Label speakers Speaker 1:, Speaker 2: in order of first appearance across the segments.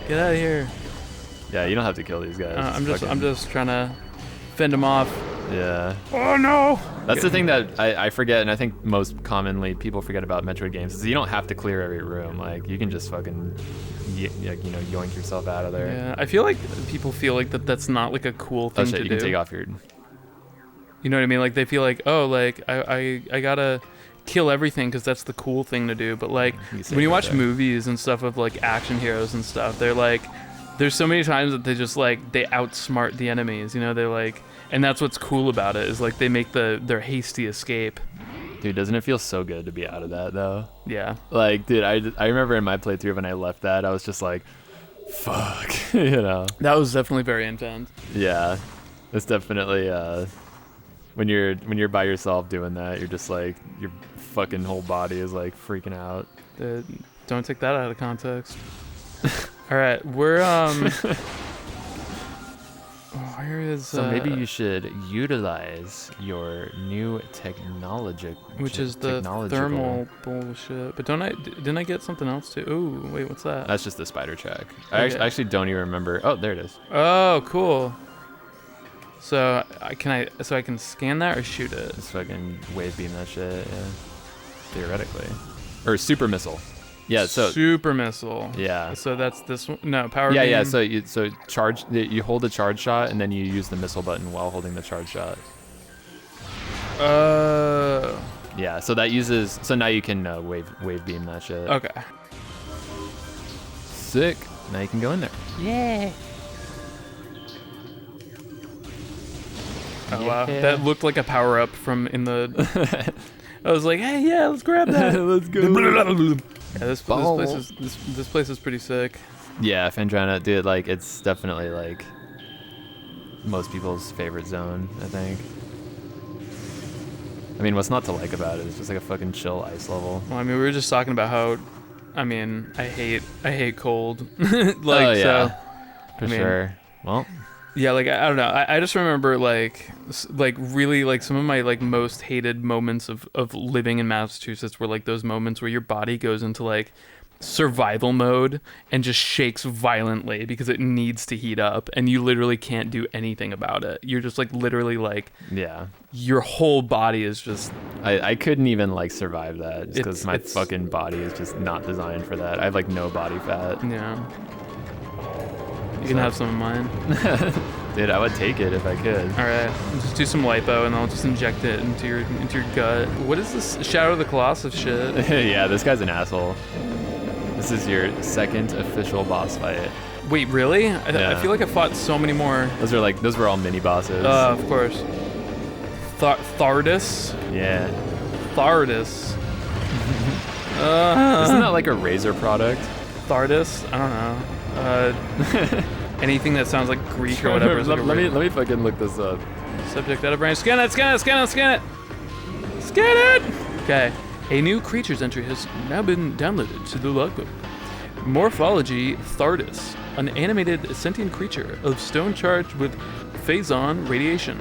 Speaker 1: Get out of here.
Speaker 2: Yeah, you don't have to kill these guys.
Speaker 1: I'm just trying to fend them off.
Speaker 2: Yeah.
Speaker 1: Oh no!
Speaker 2: That's the thing that I forget, and I think most commonly people forget about Metroid games is you don't have to clear every room. Like you can just fucking, yoink yourself out of there.
Speaker 1: Yeah, I feel like people feel like that's not like a cool thing to do.
Speaker 2: You can take off your.
Speaker 1: You know what I mean? Like they feel like, oh, like I gotta kill everything because that's the cool thing to do. But like when you watch movies and stuff of like action heroes and stuff, they're like, there's so many times that they just like they outsmart the enemies. You know, they're like. And that's what's cool about it is like they make their hasty escape.
Speaker 2: Dude, doesn't it feel so good to be out of that though?
Speaker 1: Yeah.
Speaker 2: Like, dude, I remember in my playthrough when I left that, I was just like, fuck,
Speaker 1: That was definitely very intense.
Speaker 2: Yeah, it's definitely when you're by yourself doing that, you're just like your fucking whole body is like freaking out.
Speaker 1: Don't take that out of context. All right, we're where is
Speaker 2: so maybe you should utilize your new technology,
Speaker 1: which is the thermal bullshit. But didn't I get something else too? Ooh, wait, what's that?
Speaker 2: That's just the spider check.
Speaker 1: Okay.
Speaker 2: I actually don't even remember. Oh, there it is.
Speaker 1: Oh, cool. So I can scan that or shoot it?
Speaker 2: Just fucking wave beam that shit. Yeah. Theoretically, or super missile. Yeah, so
Speaker 1: super missile.
Speaker 2: Yeah.
Speaker 1: So that's this one. No, power
Speaker 2: beam.
Speaker 1: Yeah,
Speaker 2: so charge. You hold the charge shot and then you use the missile button while holding the charge shot. Yeah. So that uses. So now you can wave beam that shit.
Speaker 1: Okay.
Speaker 2: Sick. Now you can go in there.
Speaker 1: Yeah. Oh wow, that looked like a power up from in the. I was like, hey, yeah, let's grab that.
Speaker 2: Let's go.
Speaker 1: Yeah, this place is pretty sick.
Speaker 2: Yeah, Phendrana, dude, like it's definitely like most people's favorite zone, I think. I mean, what's not to like about it? It's just like a fucking chill ice level.
Speaker 1: Well, I mean, we were just talking about how, I mean, I hate cold. Like,
Speaker 2: oh yeah,
Speaker 1: so,
Speaker 2: for sure. Well.
Speaker 1: Yeah, like I don't know. I just remember like really like some of my like most hated moments of living in Massachusetts were like those moments where your body goes into like survival mode and just shakes violently because it needs to heat up and you literally can't do anything about it. You're just like literally like your whole body is just
Speaker 2: I couldn't even like survive that just because my fucking body is just not designed for that. I have like no body fat.
Speaker 1: Yeah. You can have some of mine.
Speaker 2: Dude, I would take it if I could.
Speaker 1: All right, just do some lipo and I'll just inject it into your gut. What is this Shadow of the Colossus shit?
Speaker 2: Yeah, this guy's an asshole. This is your second official boss fight.
Speaker 1: Wait, really? I feel like I fought so many more.
Speaker 2: Those were all mini bosses.
Speaker 1: Of course. Thardus?
Speaker 2: Yeah.
Speaker 1: Thardus.
Speaker 2: Isn't that like a Razer product?
Speaker 1: Thardus? I don't know. Anything that sounds like Greek or whatever.
Speaker 2: Let me fucking look this up.
Speaker 1: Subject out of brain. Scan it! Scan it! Scan it! Scan it! Scan it! Okay. A new creatures entry has now been downloaded to the logbook. Morphology Thardus, an animated sentient creature of stone charged with phazon radiation.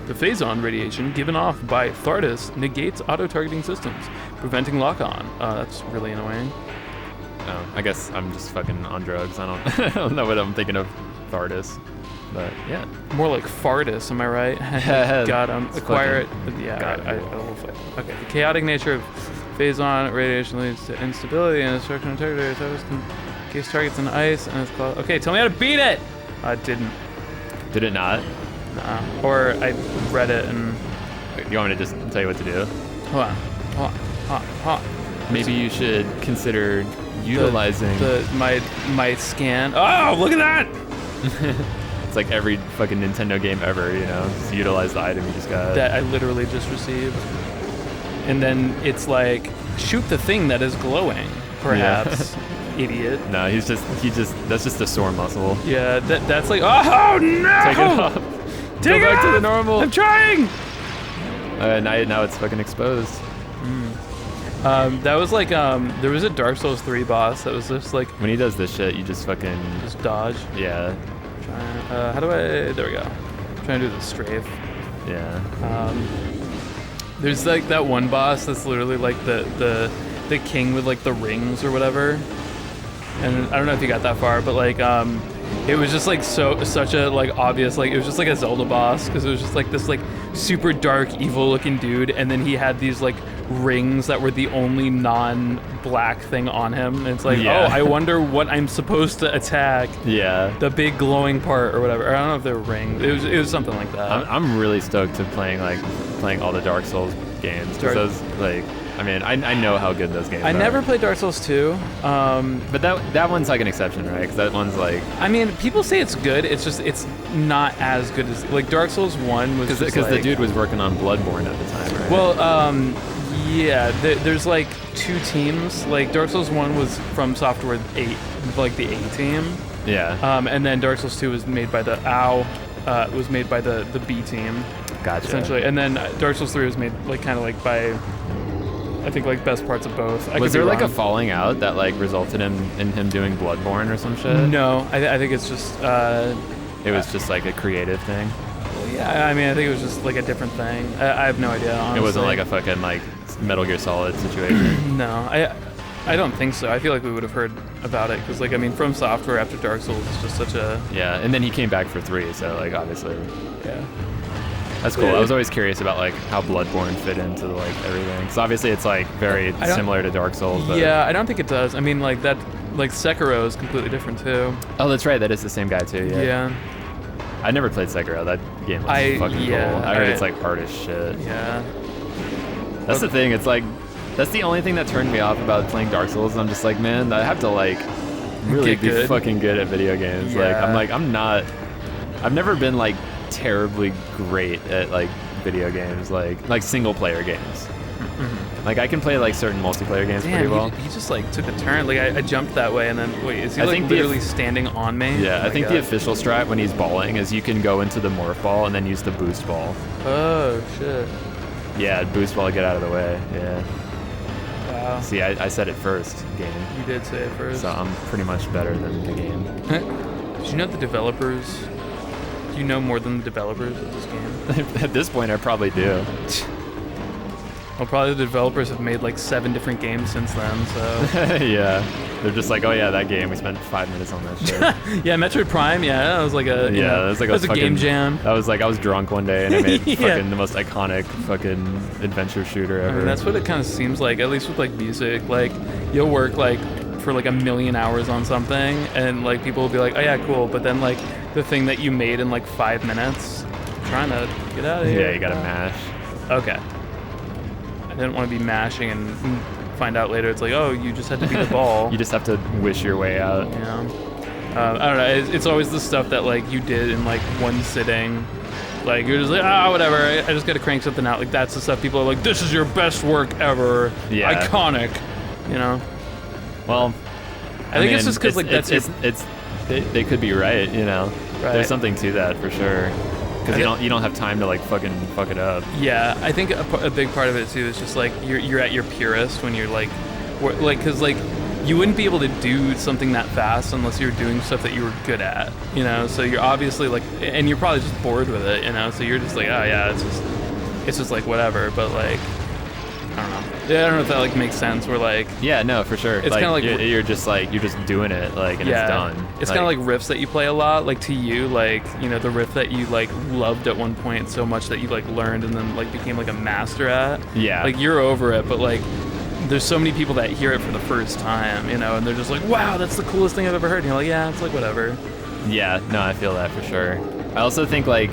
Speaker 1: The phazon radiation given off by Thardus negates auto-targeting systems, preventing lock-on. That's really annoying.
Speaker 2: Oh, I guess I'm just fucking on drugs. I don't know what I'm thinking of Thardus. But yeah.
Speaker 1: More like Fardus, am I right? Got him. Acquire it. Yeah,
Speaker 2: I
Speaker 1: will fight. Okay. The chaotic nature of phazon radiation leads to instability and destruction of territory. Thardus can case targets in ice and it's called. Okay, tell me how to beat it! I didn't.
Speaker 2: Did it not?
Speaker 1: Nah. Or I read it and.
Speaker 2: You want me to just tell you what to do?
Speaker 1: Hold on.
Speaker 2: Maybe you should consider utilizing
Speaker 1: my scan. Oh, look at that!
Speaker 2: It's like every fucking Nintendo game ever, just utilize the item you just got.
Speaker 1: That I literally just received. And then it's like, shoot the thing that is glowing, perhaps. Yeah. Idiot.
Speaker 2: No, that's just a sore muscle.
Speaker 1: Yeah, that's like, oh no!
Speaker 2: Take it off.
Speaker 1: Take
Speaker 2: Go
Speaker 1: it
Speaker 2: back
Speaker 1: off!
Speaker 2: to the normal.
Speaker 1: I'm trying!
Speaker 2: Now it's fucking exposed.
Speaker 1: That was like, there was a Dark Souls 3 boss that was just like...
Speaker 2: When he does this shit, you just fucking...
Speaker 1: Just dodge.
Speaker 2: Yeah.
Speaker 1: How do I... There we go. I'm trying to do the strafe.
Speaker 2: Yeah.
Speaker 1: There's like that one boss that's literally like the king with like the rings or whatever. and I don't know if you got that far, but like it was just like such a like obvious, like it was just like a Zelda boss, because it was just like this like super dark evil looking dude, and then he had these like rings that were the only non-black thing on him, and it's like, oh, I wonder what I'm supposed to attack.
Speaker 2: Yeah.
Speaker 1: The big glowing part or whatever. Or I don't know if they were rings. It was something like that.
Speaker 2: I'm really stoked to playing all the Dark Souls games, because those, like, I mean, I know how good those games are.
Speaker 1: I never played Dark Souls 2.
Speaker 2: But that one's like an exception, right? Because that one's like...
Speaker 1: I mean, people say it's good. It's just, it's not as good as... Like, Dark Souls 1 was
Speaker 2: Because
Speaker 1: like,
Speaker 2: the dude was working on Bloodborne at the time, right?
Speaker 1: Well, yeah, there's like two teams. Like, Dark Souls 1 was FromSoftware 8, like the A team.
Speaker 2: Yeah.
Speaker 1: And then Dark Souls 2 was made by the was made by the B team.
Speaker 2: Gotcha.
Speaker 1: Essentially. And then Dark Souls 3 was made like kind of like by... I think like best parts of both.
Speaker 2: Was there like a falling out that like resulted in him doing Bloodborne or some shit?
Speaker 1: No, I think it's just...
Speaker 2: it was just like a creative thing?
Speaker 1: Yeah, I mean, I think it was just like a different thing. I have no idea, honestly.
Speaker 2: It wasn't like a fucking like Metal Gear Solid situation?
Speaker 1: No, I don't think so. I feel like we would have heard about it, because like, I mean, FromSoftware after Dark Souls is just such a...
Speaker 2: Yeah, and then he came back for 3, so like obviously...
Speaker 1: Yeah.
Speaker 2: That's cool. I was always curious about like how Bloodborne fit into like everything, because obviously it's like very similar to Dark Souls. But...
Speaker 1: Yeah, I don't think it does. I mean, like that, like Sekiro is completely different too.
Speaker 2: Oh, that's right. That is the same guy too. Yeah.
Speaker 1: Yeah.
Speaker 2: I never played Sekiro. That game looks fucking cool. I heard it's like hard as shit.
Speaker 1: Yeah.
Speaker 2: That's the thing. It's like that's the only thing that turned me off about playing Dark Souls. I'm just like, man, I have to like really be fucking good at video games.
Speaker 1: Yeah.
Speaker 2: I've never been like terribly great at like video games, like single player games. Mm-hmm. Like I can play like certain multiplayer games pretty well.
Speaker 1: He just like took a turn. Like I jumped that way, and then wait, is he like literally standing on me?
Speaker 2: Yeah, I think the official strat when he's balling is you can go into the morph ball and then use the boost ball.
Speaker 1: Oh shit.
Speaker 2: Yeah, boost ball, get out of the way. Yeah.
Speaker 1: Wow.
Speaker 2: See, I said it first, game.
Speaker 1: You did say it first.
Speaker 2: So I'm pretty much better than the game.
Speaker 1: Did you know the developers? Do you know more than the developers of this game?
Speaker 2: At this point, I probably do.
Speaker 1: Well, probably the developers have made like 7 different games since then, so...
Speaker 2: Yeah. They're just like, oh yeah, that game, we spent 5 minutes on that shit.
Speaker 1: Yeah, Metroid Prime, yeah, that was like a... that was a game jam.
Speaker 2: That was like, I was drunk one day and I made fucking the most iconic fucking adventure shooter ever.
Speaker 1: I mean, that's what it kind of seems like, at least with like music. Like, you'll work like for like 1,000,000 hours on something, and like people will be like, oh yeah, cool, but then like the thing that you made in like 5 minutes, I'm trying to get out of here.
Speaker 2: Yeah, you gotta mash. Okay.
Speaker 1: I didn't want to be mashing and find out later it's like, oh, you just had to beat the ball.
Speaker 2: You just have to wish your way out.
Speaker 1: Yeah. I don't know. It's always the stuff that like you did in like one sitting. Like you're just like, whatever. I just got to crank something out. Like that's the stuff people are like, this is your best work ever. Yeah. Iconic. You know.
Speaker 2: Well,
Speaker 1: I think it's just because like that's
Speaker 2: they could be right. You know. Right. There's something to that for sure. Because you don't have time to like fucking fuck it up. Yeah, I think a big part of it too is just like you're at your purest when you're like because like you wouldn't be able to do something that fast unless you were doing stuff that you were good at, you know. So you're obviously like, and you're probably just bored with it, you know. So you're just like, oh yeah, it's just like whatever. But like, I don't know. Yeah, I don't know if that like makes sense. We're like, yeah, no, for sure. It's like, kind of like you're just doing it, like, and it's done. It's like, kind of like riffs that you play a lot. Like to you, like, you know, the riff that you like loved at one point so much that you like learned and then like became like a master at. Yeah. Like you're over it, but like there's so many people that hear it for the first time, you know, and they're just like, wow, that's the coolest thing I've ever heard. And you're like, yeah, it's like whatever. Yeah. No, I feel that for sure. I also think like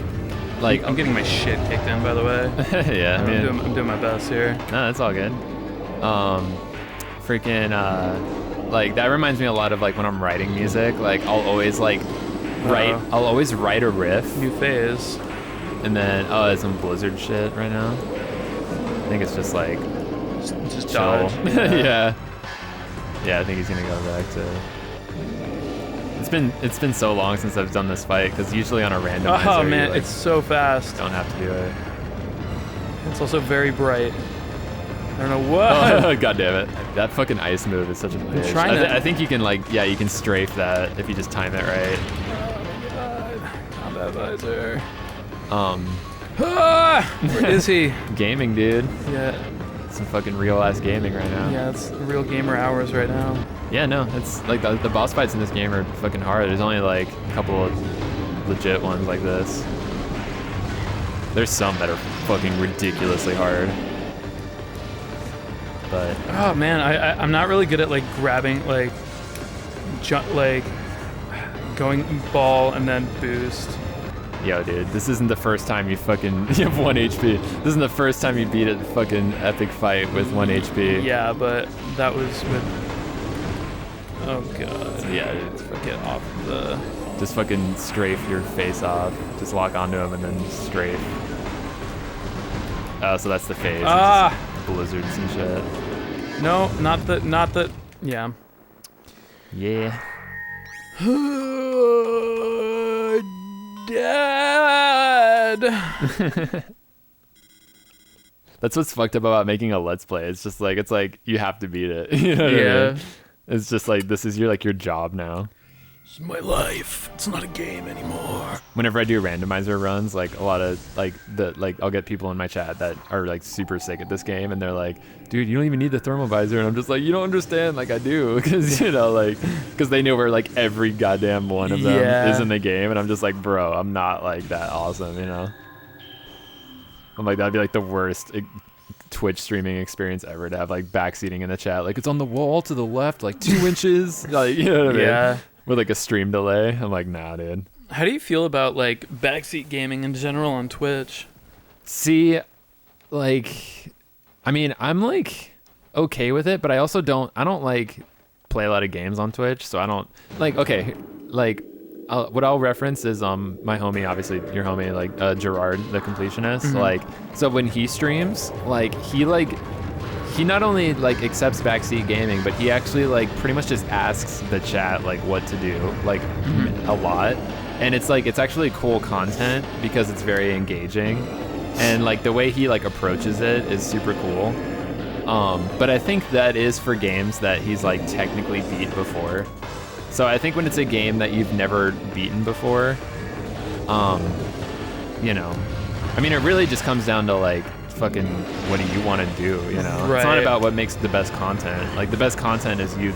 Speaker 2: I'm getting my shit kicked in, by the way. Yeah, I'm doing my best here. No, that's all good. Like that reminds me a lot of like when I'm writing music. Like I'll always like write a riff. New phase. And then it's some Blizzard shit right now. I think it's just like just dodge. Yeah. Yeah, I think he's gonna go back to. It's been so long since I've done this fight, because usually on a randomizer. Oh man, like, it's so fast. Don't have to do it. It's also very bright. I don't know what. Oh, God damn it! That fucking ice move is such a bitch. I think you can you can strafe that if you just time it right. Oh my God! Combat visor. Where is he? Gaming, dude. Yeah. some fucking real ass gaming right now.
Speaker 1: Yeah, it's real gamer hours right now.
Speaker 2: Yeah, no, it's like the boss fights in this game are fucking hard. There's only like a couple of legit ones like this. There's some that are fucking ridiculously hard. But
Speaker 1: oh man, I'm not really good at like grabbing like going ball and then boost.
Speaker 2: Yo, dude, this isn't the first time you have 1 HP. This isn't the first time you beat a fucking epic fight with 1 HP.
Speaker 1: Yeah, but that was with. Oh god.
Speaker 2: Yeah, dude,
Speaker 1: get off the.
Speaker 2: Just fucking strafe your face off. Just lock onto him and then strafe. Oh, so that's the phase.
Speaker 1: Ah!
Speaker 2: Blizzards and shit.
Speaker 1: No, not the. Yeah.
Speaker 2: Yeah.
Speaker 1: Dad.
Speaker 2: That's what's fucked up about making a Let's Play. It's just like you have to beat it. You know what I mean? It's just like this is your job now.
Speaker 1: It's my life. It's not a game anymore.
Speaker 2: Whenever I do randomizer runs, like a lot of I'll get people in my chat that are like super sick at this game, and they're like, "Dude, you don't even need the thermal visor," and I'm just like, "You don't understand." Like I do, because because they know where like every goddamn one of them is in the game, and I'm just like, bro, I'm not like that awesome, you know. I'm like that'd be like the worst Twitch streaming experience ever to have like backseating in the chat, like it's on the wall to the left, like 2 inches, like you know what I mean?
Speaker 1: Yeah.
Speaker 2: With like a stream delay. I'm like, nah, dude.
Speaker 1: How do you feel about like backseat gaming in general on Twitch?
Speaker 2: See, like, I mean, I'm like okay with it, but I don't like play a lot of games on Twitch, so I don't like. Okay, like, what I'll reference is my homie, obviously your homie, like Gerard, the completionist.
Speaker 1: Mm-hmm.
Speaker 2: Like, so when he streams, like he not only like accepts backseat gaming, but he actually like pretty much just asks the chat like what to do, like a lot. And it's actually cool content because it's very engaging, and like the way he like approaches it is super cool. But I think that is for games that he's like technically beat before. So I think when it's a game that you've never beaten before, you know, I mean, it really just comes down to like fucking what do you want to do, you know?
Speaker 1: Right.
Speaker 2: It's not about what makes the best content. Like the best content is you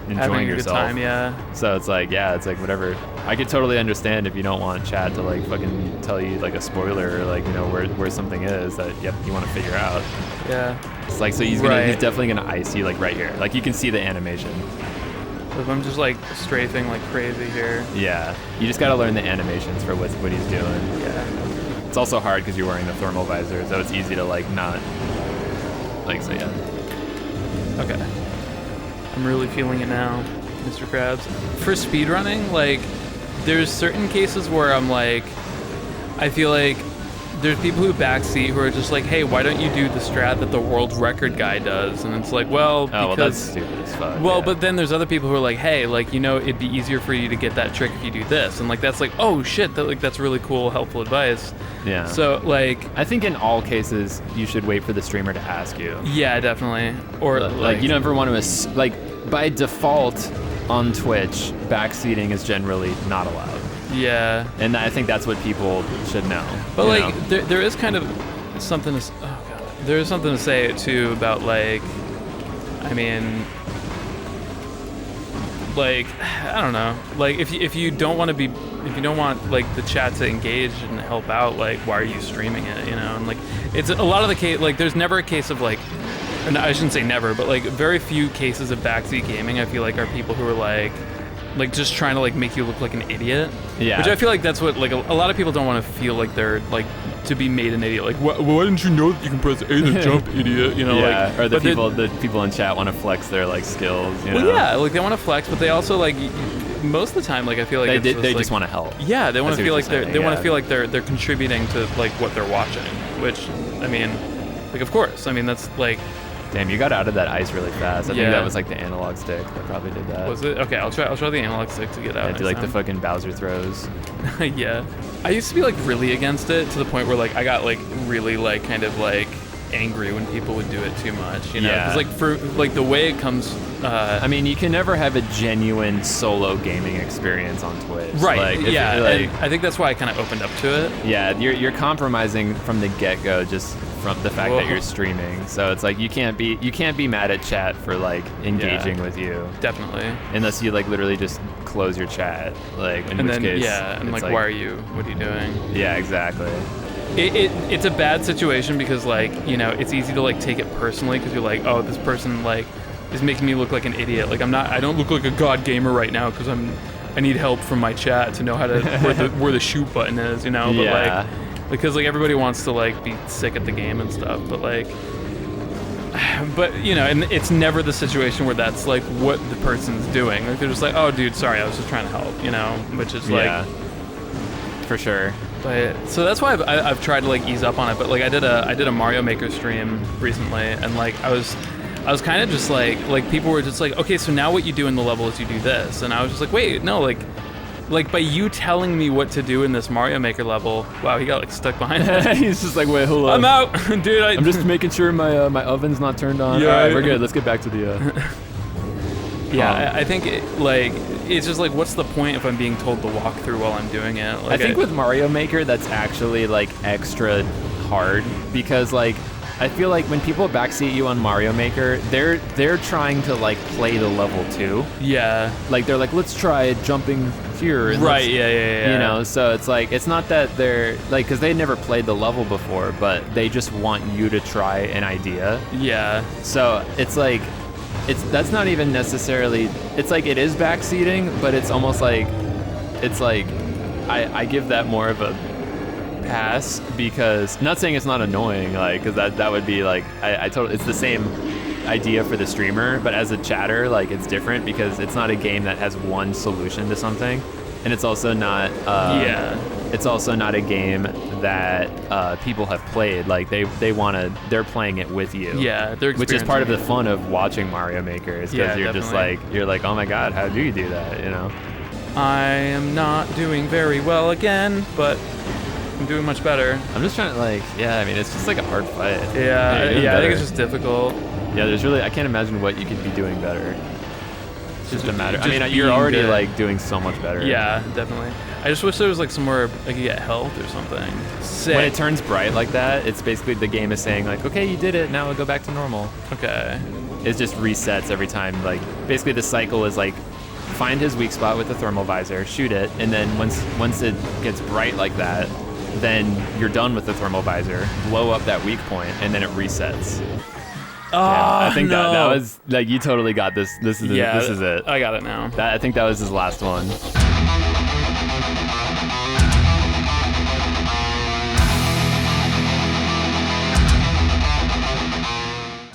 Speaker 2: enjoying
Speaker 1: having a
Speaker 2: yourself.
Speaker 1: Good time, yeah.
Speaker 2: So it's like, yeah, it's like whatever. I could totally understand if you don't want chat to like fucking tell you like a spoiler or like, you know, where something is that you want to figure out.
Speaker 1: Yeah.
Speaker 2: It's like, so he's definitely gonna ice you like right here. Like you can see the animation.
Speaker 1: So if I'm just like strafing like crazy here.
Speaker 2: Yeah. You just gotta learn the animations for what he's doing.
Speaker 1: Yeah.
Speaker 2: It's also hard because you're wearing the thermal visor, so it's easy to like not, like, so yeah.
Speaker 1: Okay. I'm really feeling it now, Mr. Krabs. For speedrunning, like, there's certain cases where I'm like, I feel like there's people who backseat who are just like, hey, why don't you do the strat that the world record guy does? And it's like, well, because...
Speaker 2: Oh, well, that's stupid as fuck.
Speaker 1: Well, yeah. But then there's other people who are like, hey, like, you know, it'd be easier for you to get that trick if you do this. And like, that's like, oh shit, that's really cool, helpful advice.
Speaker 2: Yeah.
Speaker 1: So like...
Speaker 2: I think in all cases, you should wait for the streamer to ask you.
Speaker 1: Yeah, definitely. Or
Speaker 2: like you never want to, like, by default on Twitch, backseating is generally not allowed. Yeah. And I think that's what people should know.
Speaker 1: But like, there is kind of something to, oh god, there is something to say too about like, I mean, like, I don't know, like if you don't want to be, if you don't want like the chat to engage and help out, like why are you streaming it, you know? And like, it's a lot of the case, like there's never a case of like, and I shouldn't say never, but like very few cases of backseat gaming I feel like are people who are like just trying to like make you look like an idiot.
Speaker 2: Yeah.
Speaker 1: Which I feel like that's what like a lot of people don't want to feel like they're like to be made an idiot. Like why didn't you know that you can press A to jump, idiot? You know,
Speaker 2: yeah.
Speaker 1: like,
Speaker 2: or the people in chat want to flex their like skills. You know?
Speaker 1: Yeah, like they want to flex, but they also like most of the time like I feel like
Speaker 2: they just want to help.
Speaker 1: Yeah, they want to feel like they want to feel like they're contributing to like what they're watching. Which I mean, like of course, I mean that's like.
Speaker 2: Damn, you got out of that ice really fast. I think that was like the analog stick that probably did that.
Speaker 1: Was it? Okay, I'll try the analog stick to get out.
Speaker 2: Yeah, do like the fucking Bowser throws.
Speaker 1: Yeah. I used to be like really against it to the point where like I got like really like kind of like angry when people would do it too much, you know?
Speaker 2: Yeah.
Speaker 1: Because like for like the way it comes
Speaker 2: I mean, you can never have a genuine solo gaming experience on Twitch.
Speaker 1: Right.
Speaker 2: Like,
Speaker 1: yeah. And I think that's why I kind of opened up to it.
Speaker 2: Yeah, you're compromising from the get-go just from the fact that you're streaming. So it's like you can't be mad at chat for like engaging with you.
Speaker 1: Definitely.
Speaker 2: Unless you like literally just close your chat, like in which case.
Speaker 1: Yeah, and like why are you? What are you doing?
Speaker 2: Yeah, exactly.
Speaker 1: It's a bad situation because like, you know, it's easy to like take it personally because you're like, oh, this person like is making me look like an idiot. Like I don't look like a god gamer right now because I need help from my chat to know how to where the shoot button is, you know. But like, because like everybody wants to like be sick at the game and stuff, but you know, and it's never the situation where that's like what the person's doing. Like they're just like, oh, dude, sorry, I was just trying to help, you know, which is like,
Speaker 2: for sure.
Speaker 1: But so that's why I've tried to like ease up on it. But like I did a Mario Maker stream recently, and like I was kind of just like people were just like, okay, so now what you do in the level is you do this, and I was just like, wait, no, like by you telling me what to do in this Mario Maker level, wow, he got like stuck behind it.
Speaker 2: He's just like, wait, hold on,
Speaker 1: I'm out, dude.
Speaker 2: I'm just making sure my my oven's not turned on. Yeah, all right, we're good. Let's get back to the.
Speaker 1: Yeah, I think it's just like, what's the point if I'm being told to walk through while I'm doing it? Like,
Speaker 2: I think with Mario Maker, that's actually like extra hard because like I feel like when people backseat you on Mario Maker, they're trying to like play the level too.
Speaker 1: Yeah.
Speaker 2: Like they're like, let's try jumping here. And
Speaker 1: right. Yeah.
Speaker 2: You know, so it's like it's not that they're like because they never played the level before, but they just want you to try an idea.
Speaker 1: Yeah.
Speaker 2: So it's like. That's not even necessarily. It's like it is backseating, but it's almost like I give that more of a pass because not saying it's not annoying, like because that would be like I totally it's the same idea for the streamer, but as a chatter, like it's different because it's not a game that has one solution to something, and it's also not it's also not a game that people have played. Like they're playing it with you.
Speaker 1: Yeah,
Speaker 2: which is part of the fun of watching Mario Maker is because you're definitely. Just like you're like, oh my god, how do you do that? You know.
Speaker 1: I am not doing very well again, but I'm doing much better.
Speaker 2: I'm just trying to like, I mean, it's just like a hard fight.
Speaker 1: Yeah, I think it's just difficult.
Speaker 2: Yeah, I can't imagine what you could be doing better. It's just a matter. I mean, you're already good. Like doing so much better.
Speaker 1: Yeah, definitely. I just wish there was like somewhere I could get health or something. Sick.
Speaker 2: When it turns bright like that, it's basically the game is saying like, okay, you did it, now we'll go back to normal.
Speaker 1: Okay.
Speaker 2: It just resets every time. Like basically the cycle is like, find his weak spot with the thermal visor, shoot it, and then once it gets bright like that, then you're done with the thermal visor, blow up that weak point, and then it resets.
Speaker 1: Oh,
Speaker 2: I think that was like you totally got this. This is it.
Speaker 1: I got it now.
Speaker 2: I think that was his last one.